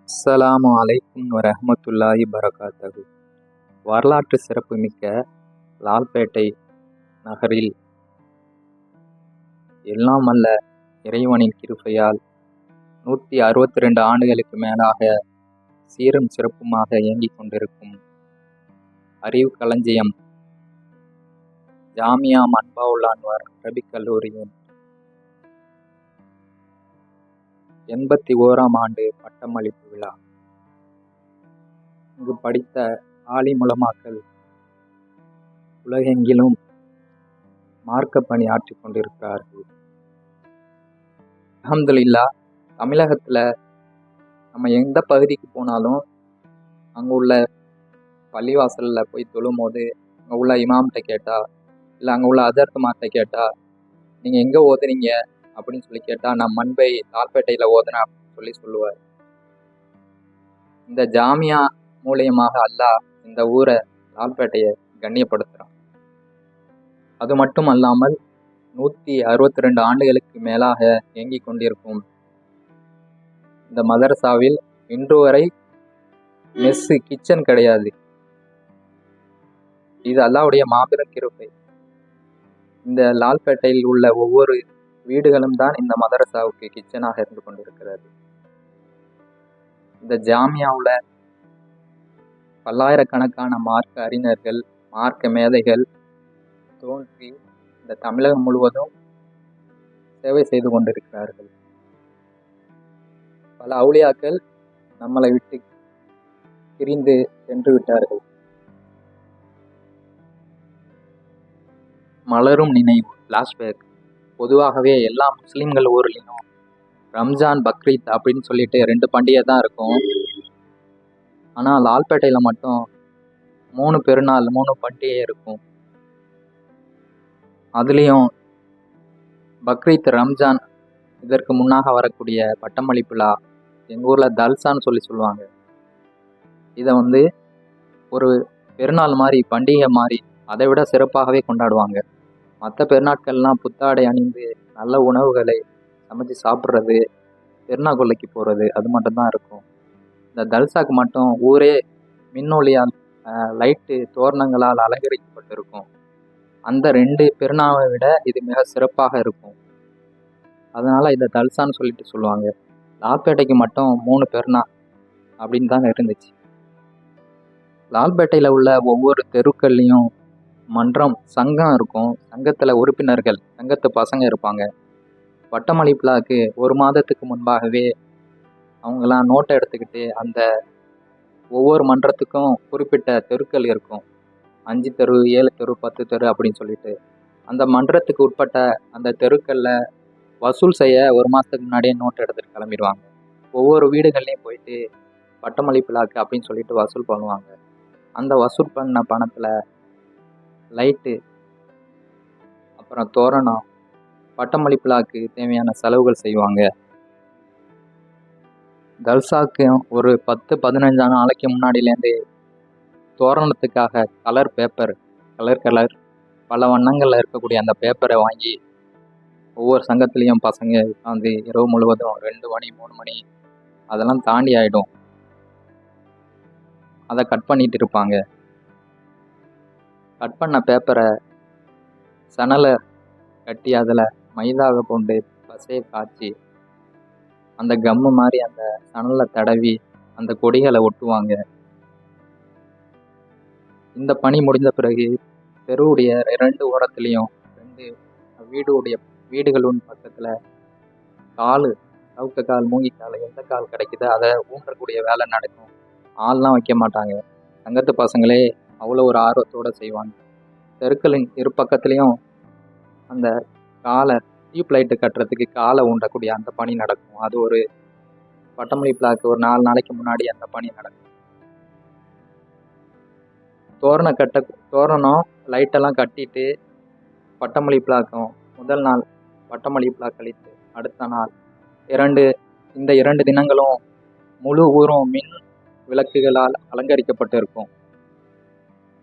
அஸ்ஸலாமு அலைக்கும் வரஹ்மத்துல்லாஹி பரகாத்தஹு. வரலாற்று சிறப்புமிக்க லால்பேட்டை நகரில் எல்லாம் வல்ல இறைவனின் கிருபையால் 162 ஆண்டுகளுக்கு மேலாக சீரும் சிறப்புமாக இயங்கிக் கொண்டிருக்கும் அறிவு களஞ்சியம் ஜாமியா மன்பாவுல் அன்வார் அரபிக் கல்லூரியின் 81ஆம் ஆண்டு பட்டமளிப்பு விழா. இங்கு படித்த ஆலிம் உலமாக்கள் உலகெங்கிலும் மார்க்க பணி ஆற்றிக் கொண்டிருக்கிறார்கள். அல்ஹம்துலில்லாஹ், தமிழகத்தில் நம்ம எந்த பகுதிக்கு போனாலும் அங்கே உள்ள பள்ளிவாசலில் போய் தொழும் போது அங்கே உள்ள இமாம்கிட்ட கேட்டால், இல்லை அங்கே உள்ள அதர்த்துமார்கிட்ட கேட்டால், நீங்கள் எங்கே ஓதுனீங்க அப்படின்னு சொல்லி கேட்டால், நான் மண்பை லால்பேட்டையில் ஓதுனேன் அப்படின்னு சொல்லுவார். இந்த ஜாமியா மூலியமாக அல்லாஹ் இந்த ஊரை லால்பேட்டையை கண்ணியப்படுத்துகிறான். அது மட்டும் அல்லாமல் 162 ஆண்டுகளுக்கு மேலாக இயங்கிக் கொண்டிருக்கும் இந்த மதரசாவில் இன்று வரை மெஸ்ஸு கிச்சன் கிடையாது. இது அல்லாஹ்வுடைய மாபெரும் கிருபை. இந்த லால்பேட்டையில் உள்ள ஒவ்வொரு வீடுகளும் தான் இந்த மதரசாவுக்கு கிச்சனாக இருந்து கொண்டிருக்கிறது. இந்த ஜாமியாவில் பல்லாயிரக்கணக்கான மார்க்க அறிஞர்கள், மார்க்க மேதைகள் தோன்றி இந்த தமிழகம் முழுவதும் சேவை செய்து கொண்டிருக்கிறார்கள். பல அவுலியாக்கள் நம்மளை விட்டு பிரிந்து சென்று விட்டார்கள். மலரும் நினைவு ஃப்ளாஷ்பேக். பொதுவாகவே எல்லா முஸ்லீம்கள் ஊர்லேயும் ரம்ஜான், பக்ரீத் அப்படின்னு சொல்லிட்டு 2 பண்டிகை தான் இருக்கும். ஆனால் லால்பேட்டையில் மட்டும் 3 பெருநாள், 3 பண்டிகை இருக்கும். அதுலேயும் பக்ரீத், ரம்ஜான் இதற்கு முன்னாக வரக்கூடிய பட்டமளிப்பு விழா எங்கள் ஊரில் தல்சான்னு சொல்லுவாங்க. இதை ஒரு பெருநாள் மாதிரி, பண்டிகை மாதிரி, அதை விட சிறப்பாகவே கொண்டாடுவாங்க. மற்ற பெருநாட்கள்லாம் புத்தாடை அணிந்து நல்ல உணவுகளை சமைச்சு சாப்பிட்றது, பெருநாள் கொள்ளைக்கு போகிறது, அது மட்டும்தான் இருக்கும். இந்த தல்சாக்கு மட்டும் ஊரே மின்னொளியால், லைட்டு தோரணங்களால் அலங்கரிக்கப்பட்டிருக்கும். அந்த 2 பெருநாளை விட இது மிக சிறப்பாக இருக்கும். அதனால் இதை தல்சான்னு சொல்லுவாங்க. லால்பேட்டைக்கு மட்டும் 3 பெருநாள் அப்படின்னு தான் இருந்துச்சு. லால்பேட்டையில் உள்ள ஒவ்வொரு தெருக்கள்லேயும் மன்றம், சங்கம் இருக்கும். சங்கத்தில் உறுப்பினர்கள், சங்கத்து பசங்க இருப்பாங்க. பட்டமளிப்பு விழாவுக்கு 1 மாதத்துக்கு முன்பாகவே அவங்களாம் நோட்டை எடுத்துக்கிட்டு அந்த ஒவ்வொரு மன்றத்துக்கும் குறிப்பிட்ட தெருக்கள் இருக்கும். 5 தெரு, 7 தெரு, 10 தெரு அப்படின்னு சொல்லிட்டு அந்த மன்றத்துக்கு உட்பட்ட அந்த தெருக்களில் வசூல் செய்ய 1 மாதத்துக்கு முன்னாடியே நோட்டை எடுத்துகிட்டு கிளம்பிடுவாங்க. ஒவ்வொரு வீடுகள்லையும் போயிட்டு பட்டமளிப்பு விழாக்கு அப்படின்னு சொல்லிட்டு வசூல் பண்ணுவாங்க. அந்த வசூல் பண்ண பணத்தில் லைட்டு, அப்புறம் தோரணம், பட்டமளிப்பு விழாக்கு தேவையான செலவுகள் செய்வாங்க. தல்சாக்கு ஒரு 10-15 நாளைக்கு முன்னாடியிலேருந்து தோரணத்துக்காக கலர் பேப்பர், கலர் பல வண்ணங்களில் இருக்கக்கூடிய அந்த பேப்பரை வாங்கி ஒவ்வொரு சங்கத்துலேயும் பசங்க உட்காந்து இரவு முழுவதும் 2 மணி 3 மணி அதெல்லாம் தாண்டி ஆகிடும். அதை கட் பண்ணிட்டு இருப்பாங்க. கட் பண்ண பேப்பரை சணலை கட்டி அதில் மைதாவை கொண்டு பசையை காய்ச்சி அந்த கம்மு மாதிரி அந்த சணலை தடவி அந்த கொடிகளை ஒட்டுவாங்க. இந்த பணி முடிந்த பிறகு தெருவுடைய 2 ஓரத்துலேயும் 2 வீடுகளின் பக்கத்தில் சவுக்க கால், மூங்கிக்கால், எந்த கால் கிடைக்குதோ அதை ஊன்றக்கூடிய வேலை நடக்கும். ஆள்லாம் வைக்க மாட்டாங்க. சங்கத்து பசங்களே அவ்வளோ ஒரு ஆர்வத்தோடு செய்வாங்க. தெருக்களின் இரு பக்கத்துலேயும் அந்த காலை டியூப் லைட்டு கட்டுறதுக்கு காலை ஊன்றக்கூடிய அந்த பணி நடக்கும். அது ஒரு பட்டமளிப்பு விழாக்கு ஒரு 4 நாளைக்கு முன்னாடி அந்த பணி நடக்கும். தோரணம் லைட்டெல்லாம் கட்டிட்டு பட்டமளிப்பு விழாக்கும் முதல் நாள் பட்டமளிப்பு விழா கழித்து அடுத்த நாள் இந்த 2 தினங்களும் முழு ஊரும் மின் விளக்குகளால் அலங்கரிக்கப்பட்டு இருக்கும்.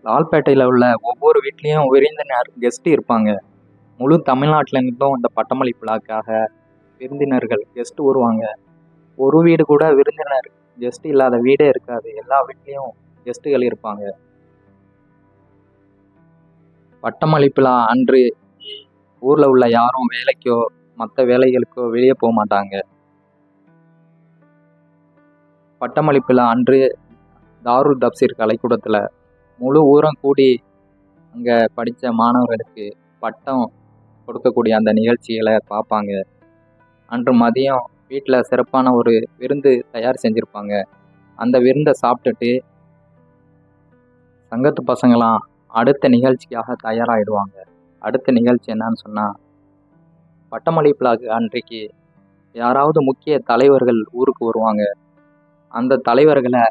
லால்பேட்டையில் உள்ள ஒவ்வொரு வீட்லேயும் விருந்தினர், கெஸ்ட் இருப்பாங்க. முழு தமிழ்நாட்டிலேருந்தும் இந்த பட்டமளிப்பு விழாக்காக விருந்தினர்கள், கெஸ்ட் வருவாங்க. ஒரு வீடு கூட விருந்தினர் கெஸ்ட் இல்லாத வீடே இருக்காது. எல்லா வீட்லேயும் கெஸ்ட்டுகள் இருப்பாங்க. பட்டமளிப்புலா அன்று ஊரில் உள்ள யாரும் வேலைக்கோ மற்ற வேலைகளுக்கோ வெளியே போக மாட்டாங்க. பட்டமளிப்புலா அன்று தாருல் தப்சீர் கலைக்கூடத்தில் முழு ஊரம் கூடி அங்கே படித்த மாணவர்களுக்கு பட்டம் கொடுக்கக்கூடிய அந்த நிகழ்ச்சிகளை பார்ப்பாங்க. அன்று மதியம் வீட்டில் சிறப்பான ஒரு விருந்து தயார் செஞ்சுருப்பாங்க. அந்த விருந்தை சாப்பிட்டுட்டு சங்கத்து பசங்களாம் அடுத்த நிகழ்ச்சிக்காக தயாராகிடுவாங்க. அடுத்த நிகழ்ச்சி என்னன்னு சொன்னால், பட்டமளிப்புலாக்கு அன்றைக்கு யாராவது முக்கிய தலைவர்கள் ஊருக்கு வருவாங்க. அந்த தலைவர்களை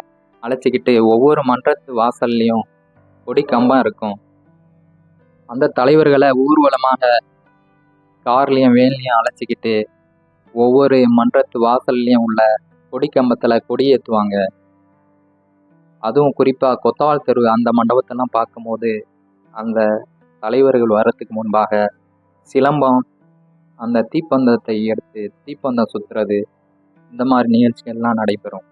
அழைச்சிக்கிட்டு ஒவ்வொரு மன்றத்து வாசல்லையும் கொடி கம்பம் இருக்கும். அந்த தலைவர்களை ஊர்வலமாக கார்லேயும் வேன்லேயும் அழைச்சிக்கிட்டு ஒவ்வொரு மன்றத்து வாசல்லையும் உள்ள கொடி கம்பத்தில் கொடி ஏற்றுவாங்க. அதுவும் குறிப்பாக கொத்தவால் தெரு அந்த மண்டபத்தெல்லாம் பார்க்கும்போது அந்த தலைவர்கள் வர்றதுக்கு முன்பாக சிலம்பம், அந்த தீப்பந்தத்தை எடுத்து தீப்பந்தம் சுற்றுறது, இந்த மாதிரி நிகழ்ச்சிகள்லாம் நடைபெறும்.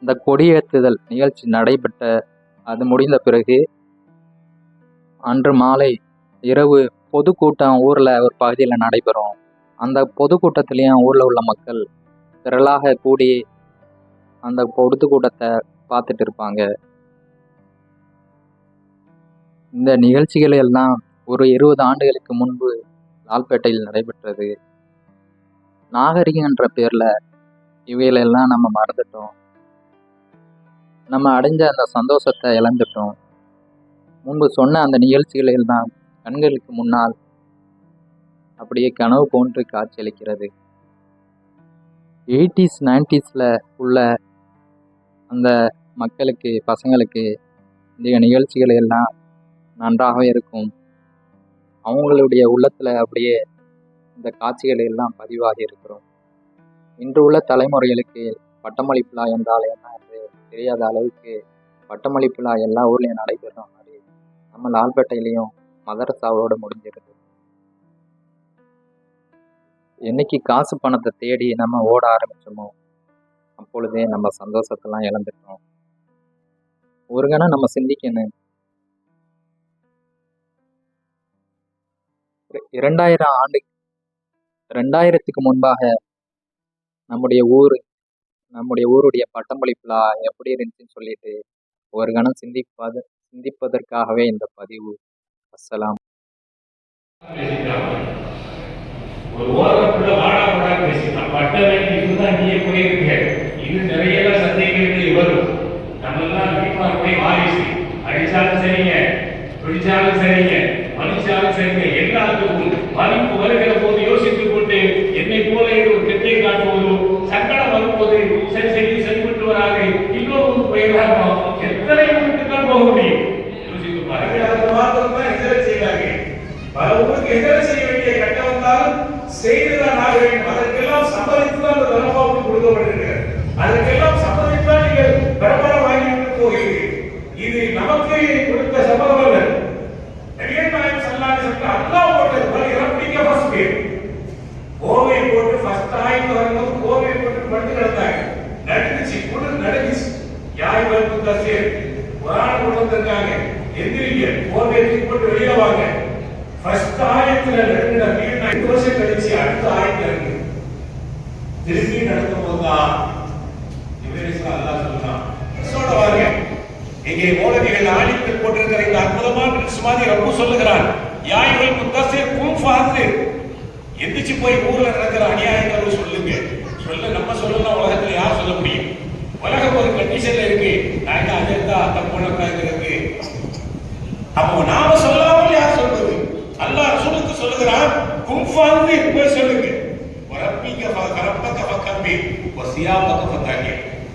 இந்த கொடியேற்றுதல் நிகழ்ச்சி நடைபெற்ற அது முடிந்த பிறகு அன்று மாலை இரவு பொதுக்கூட்டம் ஊரில் ஒரு பகுதியில் நடைபெறும். அந்த பொதுக்கூட்டத்திலையும் ஊரில் உள்ள மக்கள் திரளாக கூடி அந்த பொதுக்கூட்டத்தை பார்த்துட்டு இருப்பாங்க. இந்த நிகழ்ச்சிகள் எல்லாம் ஒரு 20 ஆண்டுகளுக்கு முன்பு லால்பேட்டையில் நடைபெற்றது. நாகரிகம் என்ற பேரில் இவைகளெல்லாம் நம்ம மறந்துட்டோம். நம்ம அடைஞ்ச அந்த சந்தோஷத்தை இழந்துட்டோம். முன்பு சொன்ன அந்த நிகழ்ச்சிகள் எல்லாம் கண்களுக்கு முன்னால் அப்படியே கனவு போன்று காட்சியளிக்கிறது. 80s 90s உள்ள அந்த மக்களுக்கு, பசங்களுக்கு இந்த நிகழ்ச்சிகள் எல்லாம் நன்றாகவே இருக்கும். அவங்களுடைய உள்ளத்தில் அப்படியே இந்த காட்சிகள் எல்லாம் பதிவாகி இருக்கிறோம். இன்று உள்ள தலைமுறைகளுக்கு பட்டமளிப்புலா என்றால் என்ன என்று தெரியாத அளவுக்கு பட்டமளிப்புலா எல்லா ஊர்லேயும் நடைபெறுற மாதிரி நம்ம லால்பேட்டையிலையும் மதரசாவோடு முடிஞ்சிருது. என்னைக்கு காசு பணத்தை தேடி நம்ம ஓட ஆரம்பிச்சோமோ அப்பொழுதே நம்ம சந்தோஷத்தெல்லாம் இழந்துட்டோம். ஒரு கணம் நம்ம சிந்திக்கணும். 2000க்கு முன்பாக நம்முடைய ஊருடைய பட்டமளிப்புலா எப்படி இருந்துச்சுன்னு சொல்லிட்டு ஒரு கணம் சிந்திப்பதற்காகவே இந்த பதிவு. அஸ்ஸலாம். ஒரு ஓரத்துக்குள்ள வாழாமடா பேசினா பட்ட வேண்டி இதுதான் நீயே போயிருக்க. இது நிறைய சந்தேகங்கள் வரும். நம்ம எல்லாம் வீட்டுடைய வாரிசு, அடிச்சாலும் சரிங்க, பிடிச்சாலும் சரிங்க, மதிச்சாலும் சரிங்க, எல்லாத்துக்கும் மதிப்பு வருகிற போது யோசித்துக் கொண்டு என்னை போல ஒரு திட்டை காட்டுவதோ, சங்கடம் வரும்போது சரி செய்து சரிபட்டு வராது இன்னொரு போயிடலாமோ, எத்தனை ஊருக்கு தான் போக முடியும்? யோசித்து பாருங்க. அந்த மாத்திரம் தான் எதிர செய்வாங்க. பல ஊருக்கு எதிர செய்ய வேண்டிய கட்டம் வந்தாலும் செய்துதான் ஆக வேண்டும். அதற்கெல்லாம் சம்மதித்துதான் அந்த தர்மபாவுக்கு கொடுக்கப்பட்டிருக்கிறது. அதற்கெல்லாம் சம்மதித்துதான் நீங்கள் பிரபலம் வாங்கிட்டு போகிறீர்கள். இது நமக்கு கொடுத்த சம்பளம் அல்ல. நபிகள் நாயகம் ஸல்லல்லாஹு அலைஹி வஸல்லம் அல்லாஹ் போட்டது. பல இரப்பிக்க ஃபர்ஸ்ட் பேர் கோவை போட்டு ஃபர்ஸ்ட் ஆயிட்டு வரும்போது கோவை போட்டு படுத்து கிடந்தாங்க. நடுங்குச்சு, குளிர் நடுங்குச்சு. யாய் வந்து தசீர் குர்ஆன் கொண்டு வந்திருக்காங்க. எந்திரிங்க, கோவை போட்டு வெளியே வாங்க. ஃபர்ஸ்ட் ஆயத்துல நடுங்கின நபிகள் நாயகம் 2 வருஷம் கழிச்சு அடுத்த ஆயத்துல இருக்கு. திருப்பி நடக்கும் போதுதான் இவரேஸ்வர அல்லாஹ் சொல்றான், சொல்ல வாங்க. இங்கே மௌலவிகள் ஆணிகள் போட்டிருக்கிற இந்த அற்புதமான சுமாதி ரப்பு சொல்லுகிறான், யாய்கள் முத்தஸிர் கும் ஃபாஸிர். எந்திரிச்சு போய் ஊர்ல நடக்கிற அநியாயங்களை சொல்லுங்க. நம்ம சொல்லலாம், உலகத்துல யார் சொல்ல முடியும்? உலகம் ஒரு கண்டிஷன்ல இருக்கு. நான் அது இருந்தா அந்த போனங்கிறது. அப்போ நாம சொல்லாமல் யார் சொல்றது? அல்லாஹ் ரசூலுக்கு சொல்லுகிறான், கும் ஃபாஸிர் போய் சொல்லுங்க. வரப்பிக்க கரப்பக்க ஃபக்கம்பி வசியாபக்க ஃபத்தாகி.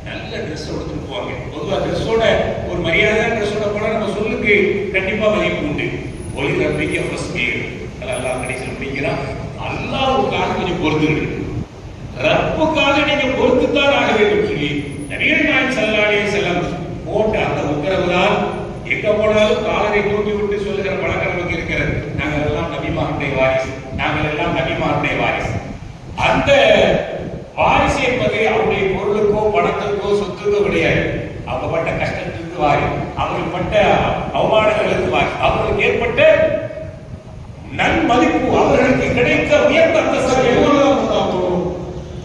நல்ல ட்ரெஸ் எடுத்துட்டு போவாங்க. பொதுவாக ட்ரெஸ்ஸோட ஒரு மரியாதையான ட்ரெஸ்ஸோட போனா நம்ம சொல்லுக்கு கண்டிப்பா மதிப்பு உண்டு. ஒளி ரப்பிக்க ஃபஸ்பீர். அல்லாஹ் கடைசியில் முடிக்கிறான், அல்லாஹ்வுக்காக கொஞ்சம் பொறுத்துக்கிட்டு, ரப்புக்காக நீங்க பொறுத்துத்தான் ஆக வேண்டும் சொல்லி நபிகள் நாயகம் ஸல்லல்லாஹு அலைஹி வஸல்லம் போட்ட அந்த உத்தரவுதான் எங்க போனாலும் காலரை தூக்கி விட்டு சொல்லுகிற பழக்கம் நமக்கு இருக்கிறது. நாங்கள் எல்லாம் நபிமாருடைய வாரிசு, நாங்கள் எல்லாம் நபிமாருடைய வாரிசு. அந்த வாரிசு என்பது அவருடைய பொருளுக்கோ பணத்துக்கோ சொத்துக்கோ கிடையாது. அவங்க பட்ட கஷ்டத்திற்கு வாரி, அவர்கள் பட்ட அவமானங்களுக்கு வாரி, அவர்களுக்கு ஏற்பட்ட நன்மதிப்பு, அவர்களுக்கு கிடைத்த உயர்ந்த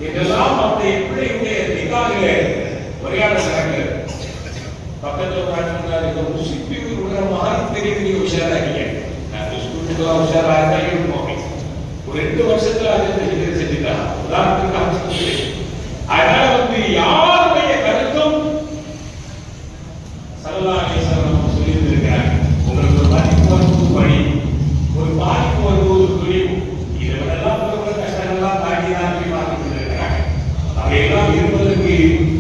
இதெல்லாம் அந்த பிள்ளையுடைய நிகாவிலே உரையாடல் நடக்கிறது. பக்கத்துல சிப்பிக்கு உலகமாக பெரிய உஷாராகிங்க. ஸ்கூலுக்கு உஷாரா இருந்தா இருப்போம். ஒரு 2 வருஷத்துல அது செஞ்சுக்கலாம். உதாரணத்துக்கு அதனால யாருடைய கருத்தும் சல்லல்லாஹு சொல்லியிருக்கிறார். உங்களுக்கு ஒரு மதிப்பு வருவது வழி, ஒரு பாதிப்பு வருவது துணிவு, இதை விடலாம் கஷ்டங்கள்லாம் தாண்டி தான் பார்த்து கொண்டிருக்கிறாங்க. அவையெல்லாம் இருப்பதற்கு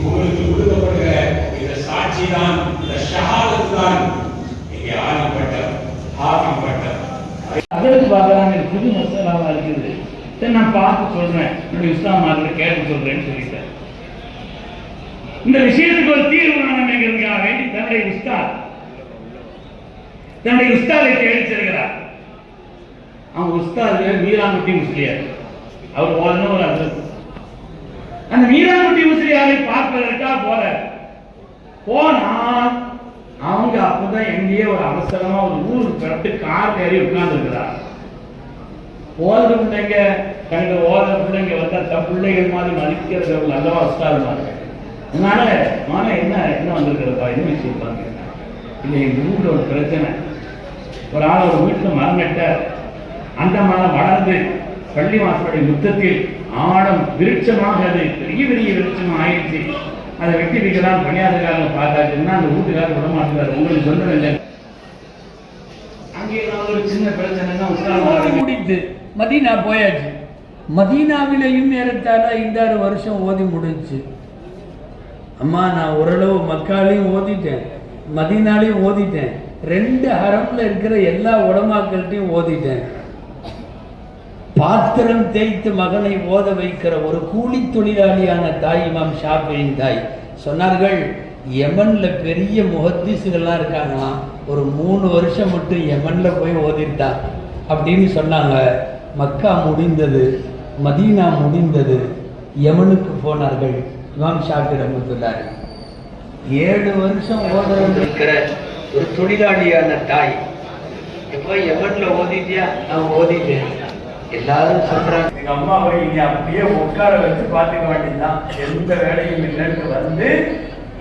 உங்களுக்கு கொடுக்கப்படுகிற இந்த சாட்சி தான், இந்த ஷஹாதத் தான் இங்கே ஆதிப்பட்டம், ஆதிப்பட்டம். அதற்கு பார்க்கலாம். எனக்கு புது மசாலாவா இருக்குது. சரி, நான் பார்த்து சொல்றேன், என்னுடைய இஸ்லாம் மார்க்க கேட்டு சொல்றேன்னு சொல்லிட்டேன். இந்த விஷயத்துக்கு ஒரு தீர்வு காணணுங்கிறதுக்காக வேண்டி தன்னுடைய உஸ்தாதை தேடி செல்கிறார். அவங்க உஸ்தாது மீரான்குட்டி முஸ்லியார். அவர் போன ஒரு அர்த்தம். அந்த மீரான்குட்டி முஸ்லியாரை பார்ப்பதற்காக போனா அவங்க அப்பதான் எங்கேயே ஒரு அவசரமா ஒரு ஊருக்கு கிளப்பிட்டு கார் ஏறி உட்கார்ந்து இருக்கிறார். ஓதுற பிள்ளைங்க தங்க ஓதுற பிள்ளைங்க வந்தா பிள்ளைகள் மாதிரி மதிக்கிறது நல்லவா உஸ்தாதுமாங்க. அதனால என்ன வந்திருக்கிறதா, என்ன விஷயம் இல்லை, எங்கள் ஊரில் ஒரு பிரச்சனை. ஒரு ஆள் ஒரு வீட்டில் மரங்கட்ட, அந்த மரம் வளர்ந்து பள்ளி வாசலுடைய யுத்தத்தில் ஆழம் விருட்சமாக அது பெரிய விருட்சம் ஆயிடுச்சு. அதை வெட்டி வைக்கலாம் பணியாளர்காரங்க பார்த்தாச்சுன்னா அந்த வீட்டுக்காரர் விட மாட்டார். உங்களுக்கு சொன்னதில்லை. அங்கே நான் ஒரு சின்ன பிரச்சனை முடித்து மதீனா போயாச்சு. மதீனாவிலையும் ஏறத்தாழ 5-6 வருஷம் ஓதி முடிஞ்சு. அம்மா நான் ஓரளவு மக்காலையும் ஓதிட்டேன், மதீனாலையும் ஓதிட்டேன், 2 ஹரம்ல இருக்கிற எல்லா உலமாக்கள்கிட்டையும் ஓதிட்டேன். பாத்திரம் தேய்த்து மகனை ஓத வைக்கிற ஒரு கூலி தொழிலாளியான தாய் இமாம் ஷாஃபியின் தாய் சொன்னார்கள், யமன்ல பெரிய முஹத்திஸுகள்லாம் இருக்காங்களாம், ஒரு 3 வருஷம் மட்டும் யமன்ல போய் ஓதிட்டான் அப்படின்னு சொன்னாங்க. மக்கா முடிந்தது, மதீனா முடிந்தது, யமனுக்கு போனார்கள். இமாம் ஷாஃபி ரஹ்மத்துல்லாஹி 7 வருஷம் ஓதிருக்கிற ஒரு தொழிலாளியான தாய் எப்போ யமன்ல ஓதிட்டியா? நான் ஓதிட்டேன். எல்லாரும் சொல்றாங்க, எங்க அம்மாவை இங்க அப்படியே உட்கார வச்சு பார்த்துக்க வேண்டியதுதான், எந்த வேலையும் இல்லைன்னு வந்து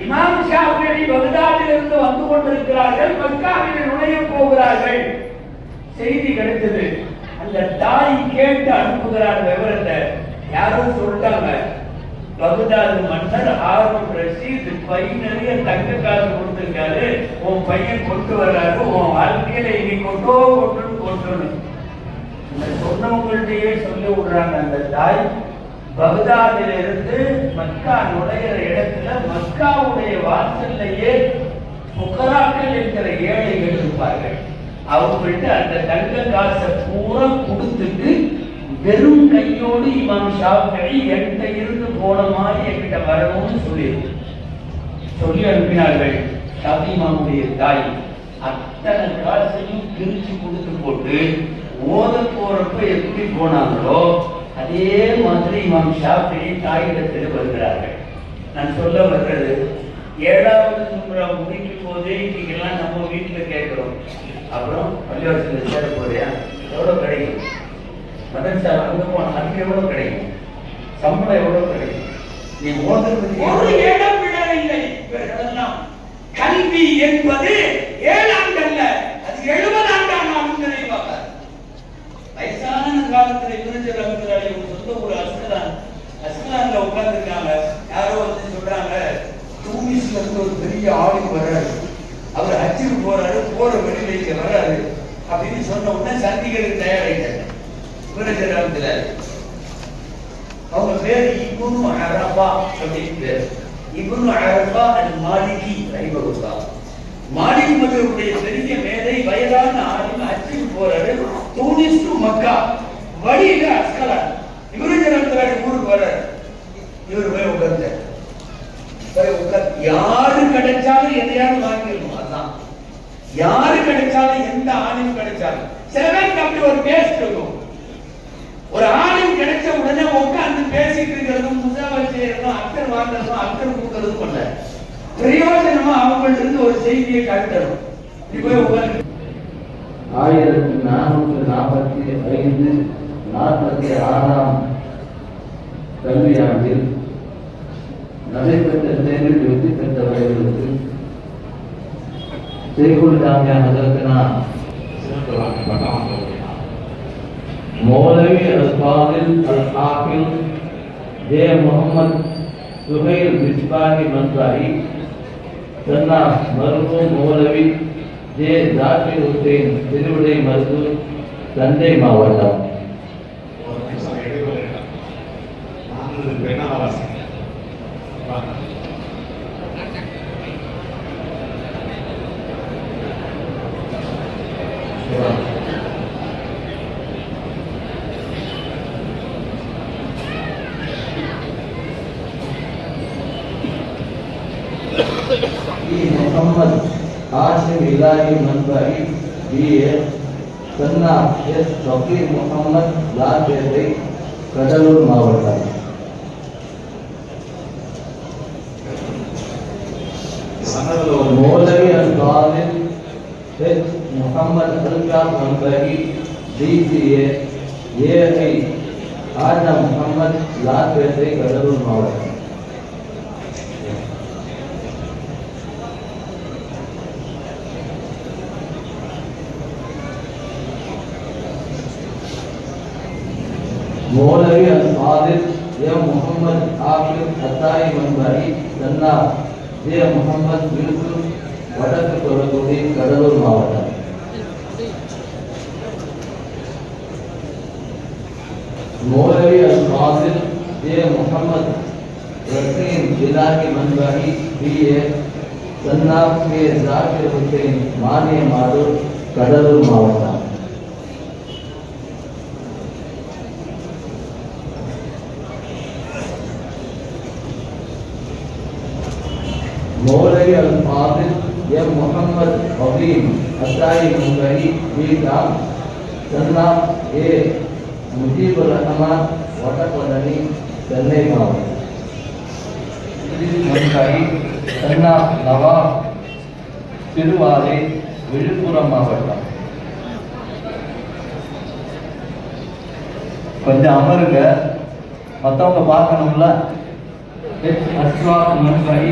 இமாம் ஷாஃபி பக்தாதிலிருந்து வந்து கொண்டிருக்கிறார்கள், மக்காவில் நுழைய போகிறார்கள். செய்தி கிடைத்தது. அந்த தாய் கேட்டு அனுப்புகிறார் விவரத்தை. யாரும் சொல்லிட்டாங்க, பகுதாது மன்னர் ஹாரூன் ரஷீத் பை நிறைய தங்க காசு கொடுத்திருக்காரு, உன் பையன் கொண்டு வர்றாரு, உன் வாழ்க்கையில இனி கொண்டு சொன்னவங்கள்டையே சொல்லி விடுறாங்க. அந்த தாய் பகுதாதில இருந்து மக்கா நுழையிற இடத்துல மக்காவுடைய வாசல்லையே புகராக்கள் என்கிற ஏழைகள் இருப்பார்கள். அவங்கள்ட்ட அந்த தங்க காசை பூரா கொடுத்துட்டு வெறும் கையோடு இமாம் ஷாஃபிஈ என்கிட்ட இருந்து போன மாதிரி என்கிட்ட வரணும்னு சொல்லி அனுப்பினார்கள். ஷாஃபிஈ இமாமுடைய தாய் அத்தனை காசையும் பிரிச்சு கொடுத்து போட்டு ஓத போறப்ப எப்படி போனாங்களோ அதே மாதிரி இமாம் ஷாஃபிஈ தாயிடத்தில் வருகிறார்கள். நான் சொல்ல வர்றது, 7வது சும்ரா முடிக்கும் போதே இன்னைக்கெல்லாம் நம்ம வீட்டுல கேட்கிறோம், அப்புறம் பள்ளிவாசல சேர போறியா, எவ்வளவு கிடைக்கும், மதரசா அங்க போன அதுக்கு எவ்வளவு கிடைக்கும், சம்பளம் எவ்வளவு கிடைக்கும், நீ ஓதுறதுக்கு ஒரு இடம் விடவில்லை. இவர்களெல்லாம் கல்வி என்பது 7 ஆண்டல்ல, அது 70 ஆண்டானாலும் நினைவாங்க. வயசான காலத்துல விருஞ்சல் சொந்த ஒரு அஸ்கலான்ல உட்கார்ந்துருக்காங்க. யாரோ வந்து சொல்றாங்க, டூரிஸ்ட்ல இருந்து ஒரு பெரிய ஆளுக்கு வர்றாரு, அவர் ஹஜ்ஜுக்கு போறாரு, போற வழியில இங்க வர்றாரு அப்படின்னு சொன்ன உடனே சந்திக்கிறதுக்கு தயாராயிட்டாங்க. விருஞ்சல் அவங்க பேர் இப்னு அரபா அப்படின்னு பேர். இப்னு அரபா அல் மாலிகி ரஹிமஹுல்லாஹ். மாலிகி மதுவுடைய பெரிய மேதை, வயதான ஆளுங்க ஹஜ்ஜுக்கு போறாரு, டூரிஸ்ட் மக்கா, வழியில அஸ்கலான். விருஞ்சல் ஊருக்கு வர்றாரு, இவர் போய் உட்கார்ந்து யாரு கிடைச்சாலும் எதையாவது வாங்கிடணும். அதான் யாரு கிடைச்சாலும், எந்த ஆணையும் கிடைச்சாலும். சில பேருக்கு அப்படி ஒரு டேஸ்ட் இருக்கும். ஒரு ஆளும் கிடைச்ச உடனே உட்கார்ந்து பேசிட்டு இருக்கிறதும் முசாவை செய்யறதும் அக்கர் வாங்குறதும் அக்கர் கொடுக்கறதும் பண்ணல. பிரயோஜனமா அவங்கள்ட்ட இருந்து ஒரு செய்தியை காட்டணும். இப்போ 1445-46 கல்வியாண்டில் நடைபெற்ற தேர்வில் வெற்றி பெற்றவர்களுக்கு ஷேகுல் ஜாமியா ஹதரத்னா மௌலவி அல்-ஃபாதில் அல்-ஹாஃபிஸ் ஜே முஹம்மது சுஹைல் மிஸ்பாஹி மன்சாரி, சன்னா மர்ஹூம் மௌலவி ஜே ஜாகிர் ஹுசைன் திருவிடை மருதூர், தஞ்சை மாவட்டம். முகமது ஹாஷிம் இலாஹி மன்பாரி BA, சன்னா எஸ் ஃபகீர் முகமது லாபேட்டை, கடலூர் மாவட்டம். Maulavi அல்-ஃபாதில் H Mohammed அல்காப் மன்பாரி DCA AI, ஆஜா Mohammed Lalpet, Cuddalore மாவட்டம். மௌலவி அல்-ஃபாதில் எம் முகமது ஆஃபிஸ் அத்தாயி மன்பாரி, சன்னா ஜே முகமது யூசுப், வடக்கு தொலைக்குடி, கடலூர் மாவட்டம். மௌலவி அல்-ஃபாதில் ஜே முகமது ரஹீம் இலாஹி மன்பாரி BA, சன்னா கே ஜாகிர் ஹுசைன், மானியமாடு, கடலூர் மாவட்டம். மௌலவி அல்-ஃபாதில் எம் முகமது அபீம் அத்தாயி மன்பாரி B.Com, சன்னா ஏ முஜீபுர் ரஹ்மான், வடபழனி, சென்னை மாவட்டம். மன்பாரி சன்னா நவாப், திருவாலை, விழுப்புரம் மாவட்டம். கொஞ்சம் அமருங்க, மற்றவங்க பார்க்கணும்ல. அஸ்வாத் மன்பாரி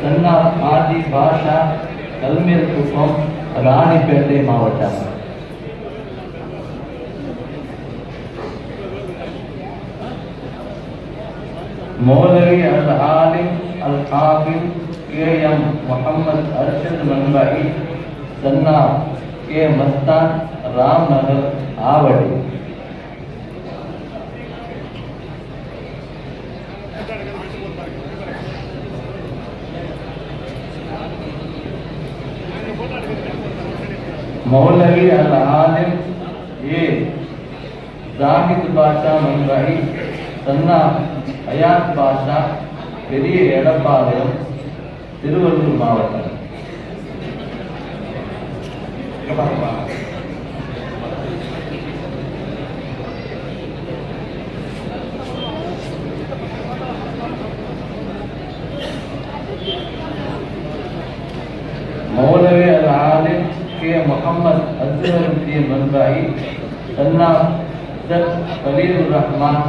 சன்னா ஆதி பாஷா, கல்மேல் குப்பம், ராணிப்பேட்டை மாவட்டம். மௌலவி அல்-ஆலிம் அல்-ஹாஃபிஸ் KM முகமது அர்ஷத் மன்பாரி, சன்னா கே மஸ்தான், ராம்நகர், ஆவடி. மௌலவி அல்-ஆலிம் ஏ ஜாகித் பாஷா மன்பாரி, சன்னா அயாத் பாஷா, பெரிய எடப்பாளையம், திருவள்ளூர் மாவட்டம். மௌலவி அல்-ஆலிம் கே முகமது அஸ்ஹருத்தீன் மன்பாரி, சன்னா ஜத் கலீலுர் ரஹ்மான்,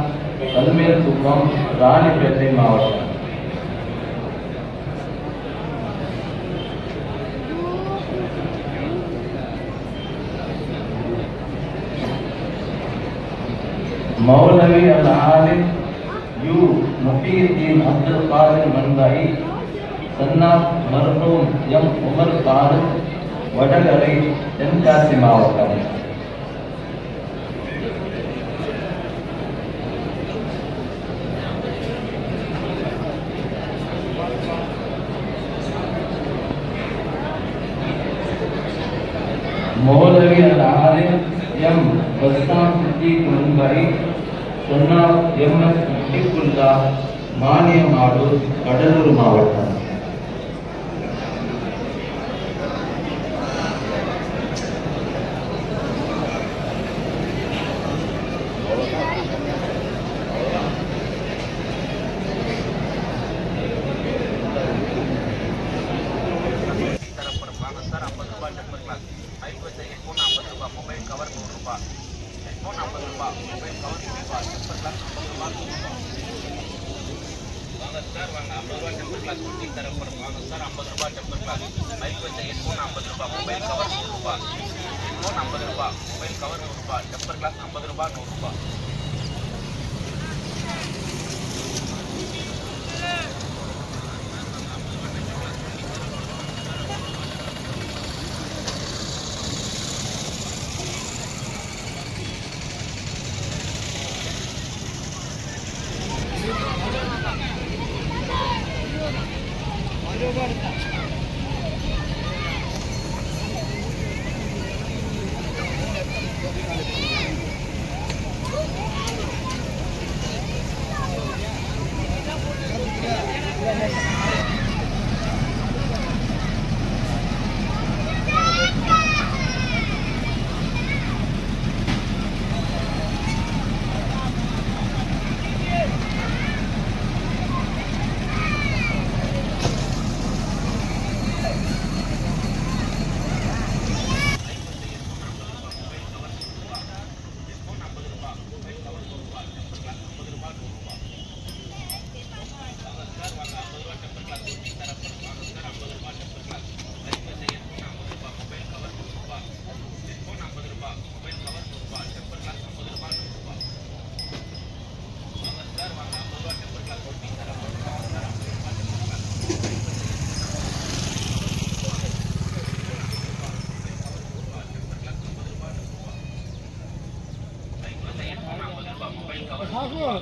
கல்மேல் குப்பம், ராணிப்பேட்டை மாவட்டம். மௌலவி அல்-ஆலிம் யூ முஹீத்தீன் அப்துல் காதிர் மன்பாரி, சன்னா மர்ஹூம் எம் உமர் ஃபாரூக், வடகரை, தென்காசி மாவட்டம். மௌலவி அல்-ஆலிம் எம் பஸ்தாம் சித்திக் மன்பாரி, சன்னா MS முஹிபுல்லா, மானியமாடு, கடலூர் மாவட்டம். டெம்பர் கிளாஸ் குட்டி தரப்படும் வாங்க சார் 50 ரூபாய் டெம்பர் கிளாஸ். பைக் வச்ச ஹெட்ஃபோன் 50 ரூபாய், மொபைல் கவர் 100 ரூபாய், ஹெட்ஃபோன் 50 ரூபாய், மொபைல் கவர் 100 ரூபாய், டெம்பர் கிளாஸ் 50 ரூபாய் 100 ரூபாய்.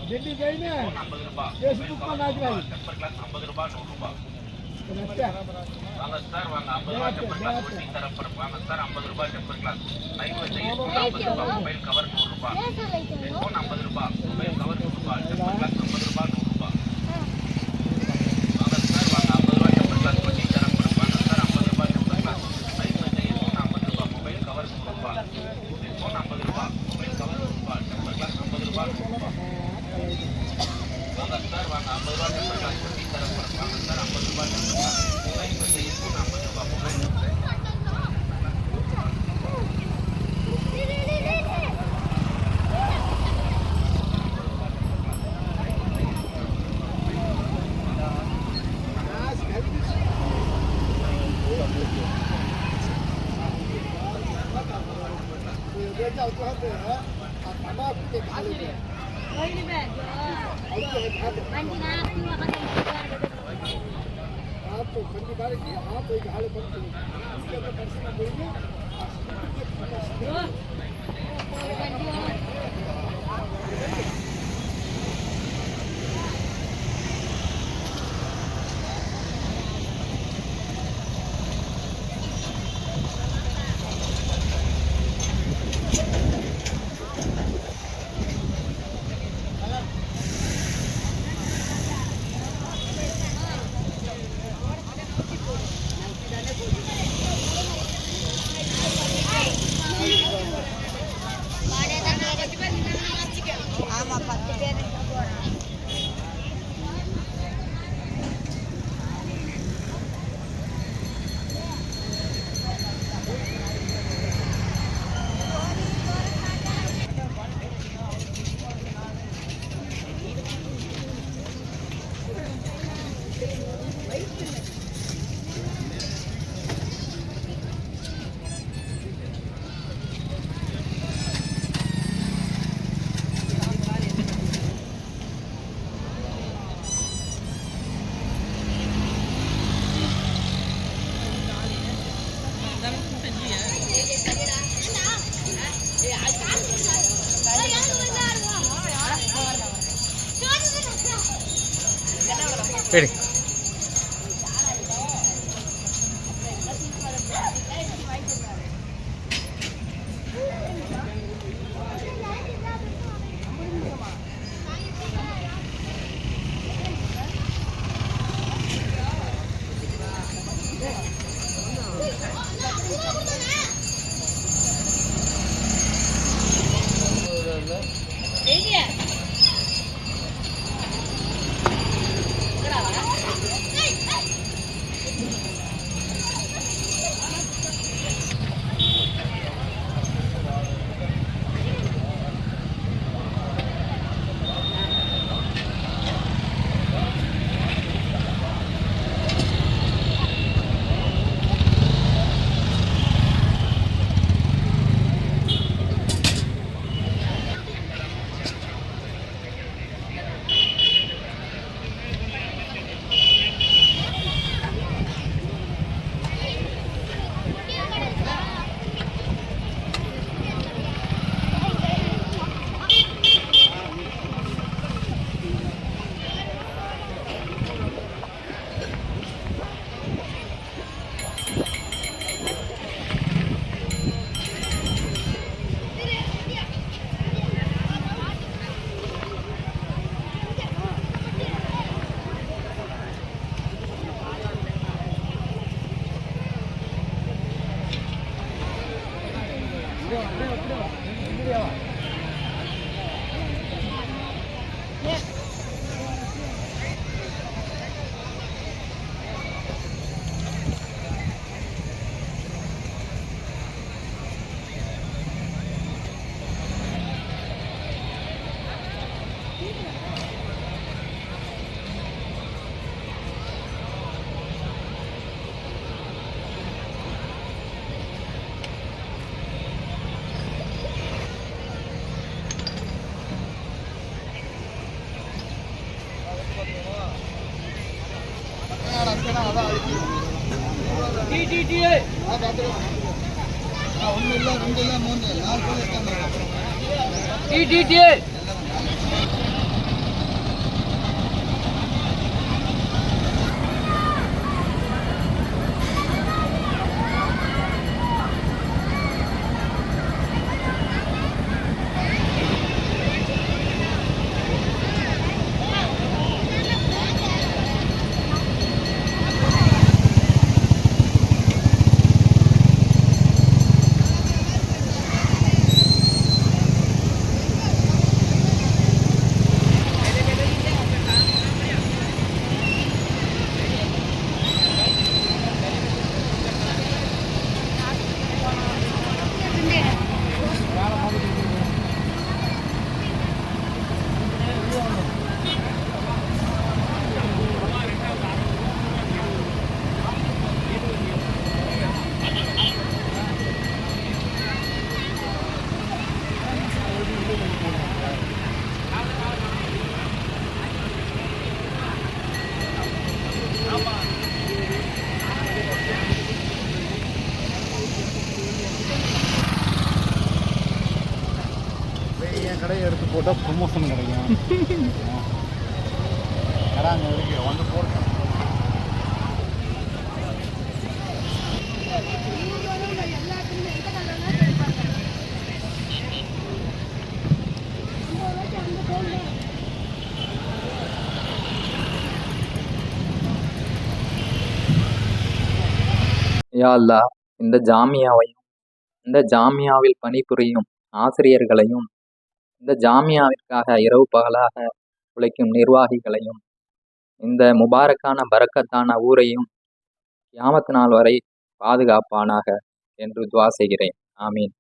दिल्ली गई ना फेसबुक पर नाच रही டெம்பர் கிளாஸ் 50 ரூபாய் 100 ரூபாய். வாங்க சார் வாங்க 50 ரூபாய் டெம்பர் கிளாஸ் குட்டி தரப்படும் வாங்க சார் 50 ரூபாய் டெம்பர் கிளாஸ். பைக் வச்ச ஹெட்ஃபோன் 50 ரூபாய், மொபைல் கவர் 100 ரூபாய், ஹெட்ஃபோன் 50 ரூபாய், மொபைல் கவர் 100 ரூபாய், டெம்பர் கிளாஸ் 50 ரூபாய் 100 ரூபாய். வாங்க சார் வாங்க 50 ரூபாய் டெம்பர் கிளாஸ் குட்டி தரப்படும் வாங்க சார் 50 ரூபாய் டெம்பர் கிளாஸ். பைக் வச்ச ஹெட்ஃபோன் 50 ரூபாய், மொபைல் கவர் 100 ரூபாய், ஹெட்ஃபோன் 50 ரூபாய், மொபைல் கவர் 100 ரூபாய், டெம்பர் கிளாஸ் 50 ரூபாய் 100 ரூபாய். வாங்க சார் வாங்க 50 ரூபாய் டெம்பர் கிளாஸ் குட்டி தரப்படும் வாங்க சார் 50 ரூபாய் டெம்பர் கிளாஸ். பைக் வச்ச ஹெட்ஃபோன் 50 ரூபாய், மொபைல் சரி. Ini ya? Kenapa? ஒன்றும் இல்லை, 2 இல்லை, 3 4 பேர் என் கடையை எடுத்து போட்டால் ப்ரொமோஷன் கிடைக்கும். அங்கே இருக்கு வந்து போட்டோம். யா அல்லாஹ், இந்த ஜாமியாவையும் இந்த ஜாமியாவில் பணிபுரியும் ஆசிரியர்களையும் இந்த ஜாமியாவிற்காக இரவு பகலாக உழைக்கும் நிர்வாகிகளையும் இந்த முபாரக்கான பரக்கத்தான ஊரையும் கியாமத் நாள் வரை பாதுகாப்பானாக என்று துஆ செய்கிறேன். ஆமீன்.